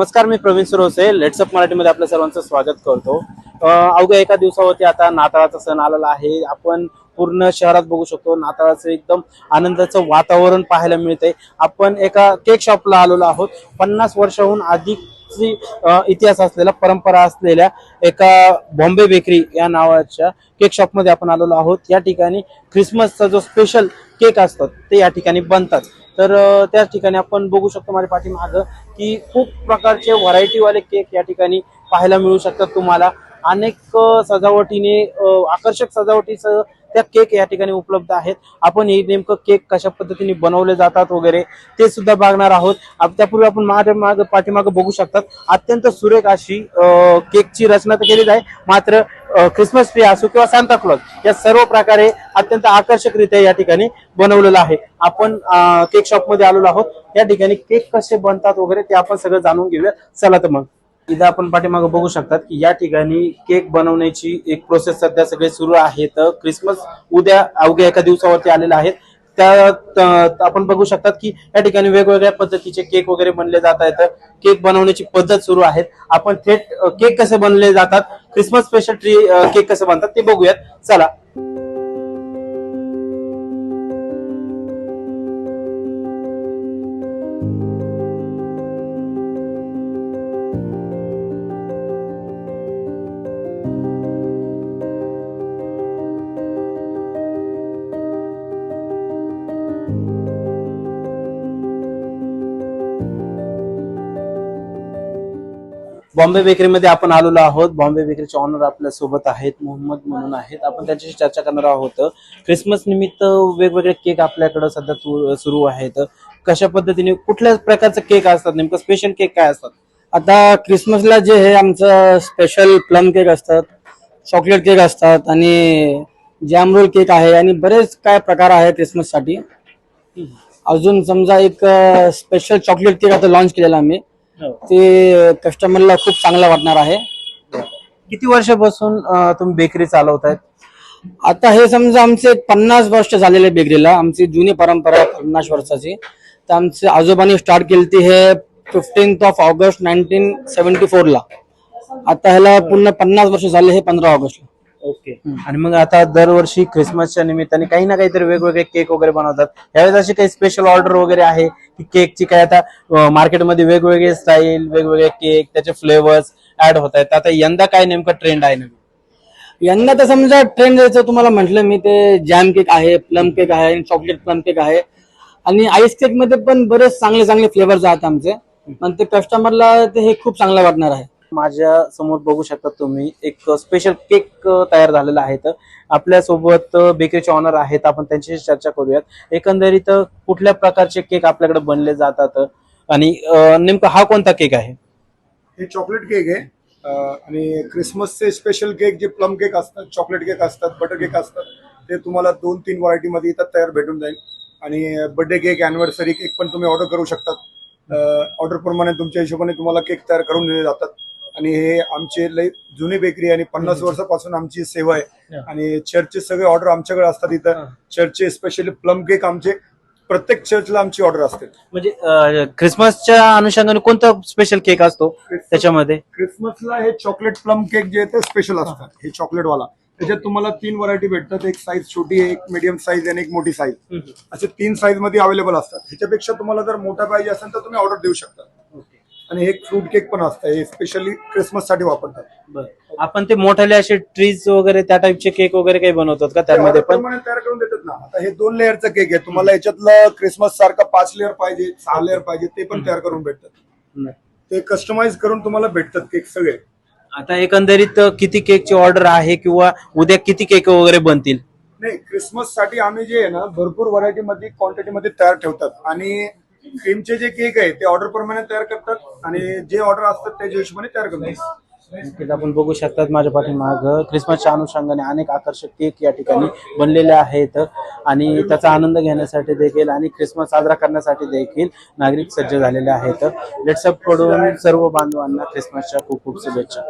नमस्कार, मी प्रवीण सुरवसे. लेट्सअप मराठीमध्ये आपल्या सर्वांचं स्वागत करतो. अवघ्या एका दिवसावरती आता नाताळाचा सण आलेला आहे. आपण पूर्ण शहरात बघू शकतो नाताळाचं एकदम आनंदाचं वातावरण पाहायला मिळतंय. आपण एका केक शॉपला आलेलो आहोत. 50 वर्षाहून अधिकची इतिहास असलेला, परंपरा असलेल्या एका बॉम्बे बेकरी या नावाच्या केक शॉपमध्ये आपण आलेलो आहोत. या ठिकाणी ख्रिसमसचा जो स्पेशल केक असतात ते या ठिकाणी बनतात. तर त्या ठिकाणी आपण बघू शकतो माझ्या पाठीमागं की खूप प्रकारचे व्हरायटीवाले केक या ठिकाणी पाहायला मिळू शकतात तुम्हाला. अनेक सजावटीने आकर्षक सजावटीसह त्या केक या ठिकाणी उपलब्ध आहेत. आपण हे नेमकं केक कशा पद्धतीने बनवले जातात वगैरे ते सुद्धा बघणार आहोत. त्यापूर्वी आपण माझ्या पाठीमागं बघू शकतात अत्यंत सुरेख अशी केकची रचना तर केलीच आहे, मात्र ख्रिसमस ट्री असो किंवा सांता क्लॉज या सर्व प्रकारे अत्यंत आकर्षकरित्या या ठिकाणी बनवलेलं आहे. आपण केक शॉप मध्ये आलेलो आहोत. या ठिकाणी केक कसे बनतात वगैरे ते आपण सगळं जाणून घेऊया. चला तर मग. इथं आपण पाठीमागे बघू शकतात की या ठिकाणी केक बनवण्याची एक प्रोसेस सध्या सगळे सुरू आहे. तर ख्रिसमस उद्या अवघ्या एका दिवसावरती आलेला आहे. त्यात आपण बघू शकतात की या ठिकाणी वेगवेगळ्या पद्धतीचे केक वगैरे बनले जात आहेत. केक बनवण्याची पद्धत सुरू आहे. आपण थेट केक कसे बनले जातात, ख्रिसमस स्पेशल ट्री केक कसे बनतात ते बघूयात. चला. बॉम्बे बेकरीमध्ये आपण आलेलो आहोत. बॉम्बे बेकरीचे ऑनर आपल्या सोबत आहेत, मोहम्मद म्हणून आहेत. आपण त्यांच्याशी चर्चा करणार आहोत. ख्रिसमस निमित्त वेगवेगळे केक आपल्याकडे सध्या सुरू आहेत. कशा पद्धतीने कुठल्या प्रकारचे केक असतात, नेमकं स्पेशल केक काय असतात? आता क्रिसमसला जे हे आमचं स्पेशल प्लम केक असतात, चॉकलेट केक असतात आणि जॅम रोल केक आहे आणि बरेच काय प्रकार आहे क्रिसमससाठी. अजून समजा एक स्पेशल चॉकलेट केक आता लॉन्च केलेला आम्ही, ते कस्टमरला खूप चांगला वाटणार आहे. किती वर्षापासून तुम्ही बेकरी चालवतायत? आता हे समजा आमचे 50 वर्ष झालेले बेकरीला, आमची जुनी परंपरा आहे 50 वर्षाची. तर आमचे आजोबांनी स्टार्ट केली ती हे 15 ऑगस्ट 1974 ला. आता ह्याला पूर्ण 50 वर्ष झाले, हे 15 ऑगस्टला. ओके. आणि मग आता दरवर्षी ख्रिसमसच्या निमित्ताने काही ना काहीतरी वेगवेगळे केक वगैरे बनवतात. यावेळेस अशी काही स्पेशल ऑर्डर वगैरे आहे की केकची? काय आता मार्केटमध्ये वेगवेगळे स्टाईल, वेगवेगळे केक, त्याचे फ्लेवर्स ऍड होत आहेत. आता यंदा काय नेमका ट्रेंड आहे? यंदा तर समजा ट्रेंड द्यायचं तुम्हाला म्हटलं मी, ते जॅम केक आहे, प्लम केक आहे आणि चॉकलेट प्लम केक आहे. आणि आईस केक मध्ये पण बरेच चांगले चांगले फ्लेवर्स आहेत आमचे. पण ते कस्टमरला ते हे खूप चांगलं वाटणार आहे. माझ्या समोर बघू शकता तुम्ही एक स्पेशल केक तयार झालेला आहे. आपल्या सोबत बेकरीचे ऑनर आहेत, आपण त्यांच्याशी चर्चा करूयात. एकंदरीत कुठल्या प्रकारचे केक आपल्याकडे बनले जातात आणि नेमका हा कोणता केक आहे? हे चॉकलेट केक आहे. आणि क्रिसमसचे स्पेशल केक जे प्लम केक असतात, चॉकलेट केक असतात, बटर केक असतात, ते तुम्हाला 2-3 व्हरायटी मध्ये इथं तयार भेटून जाईल. आणि बर्थडे केक, अॅनिव्हर्सरी केक पण तुम्ही ऑर्डर करू शकतात. ऑर्डर प्रमाणे तुमच्या हिशोबाने तुम्हाला केक तयार करून दिले जातात. आणि हे आमचे लई जुनी बेकरी आणि 50 वर्षापासून आमची सेवा आहे. आणि चर्चचे सगळे ऑर्डर आमच्याकडे असतात. इथं चर्चचे स्पेशली प्लम केक आमचे प्रत्येक चर्चला आमची ऑर्डर असते. म्हणजे ख्रिसमसच्या अनुषंगाने कोणता स्पेशल केक असतो त्याच्यामध्ये? क्रिसमसला हे चॉकलेट प्लम केक जे आहे ते स्पेशल असतात. हे चॉकलेट वाला, त्याच्यात तुम्हाला 3 व्हरायटी भेटतात. एक साईज छोटी आहे, एक मीडियम साईज आणि एक मोठी साईज, असे 3 साईज मध्ये अवेलेबल असतात. ह्याच्यापेक्षा तुम्हाला जर मोठा पाहिजे असेल तर तुम्ही ऑर्डर देऊ शकता. आणि एक फ्रूट केक पण असतं, हे स्पेशली क्रिसमस साठी वापरतात. आपण ते मोठ्याले असे ट्रीज वगैरे त्या टाइपचे केक वगैरे काही बनवतात का त्यामध्ये पण? तयार करून देतात ना. आता हे 2 लेअरचं केक आहे. तुम्हाला याच्यातलं क्रिसमस सारखा 5 लेअर पाहिजे, 6 लेअर पाहिजे, ते पण तयार करून भेटतात. ते कस्टमाइज करून तुम्हाला भेटतात केक सगळे. आता एकंदरीत किती केकची ऑर्डर आहे किंवा उद्या किती केक वगैरे बनतील? नाही, क्रिसमस साठी आम्ही जे आहे ना भरपूर व्हरायटी मध्ये, क्वांटिटी मध्ये तयार ठेवतात. आणि क्रीमचे जे केक आहे ते ऑर्डर प्रमाणे तयार करतात आणि जे ऑर्डर असतात त्याच्या हिशोबाने तयार करतात. आपण बघू शकतात माझ्या पाठीमाग ख्रिसमसच्या अनुषंगाने अनेक आकर्षक केक या ठिकाणी बनलेले आहेत. आणि त्याचा आनंद घेण्यासाठी देखील आणि ख्रिसमस साजरा करण्यासाठी देखील नागरिक सज्ज झालेले आहेत. लेट्सअप कडून सर्व बांधवांना ख्रिसमसच्या खूप खूप शुभेच्छा.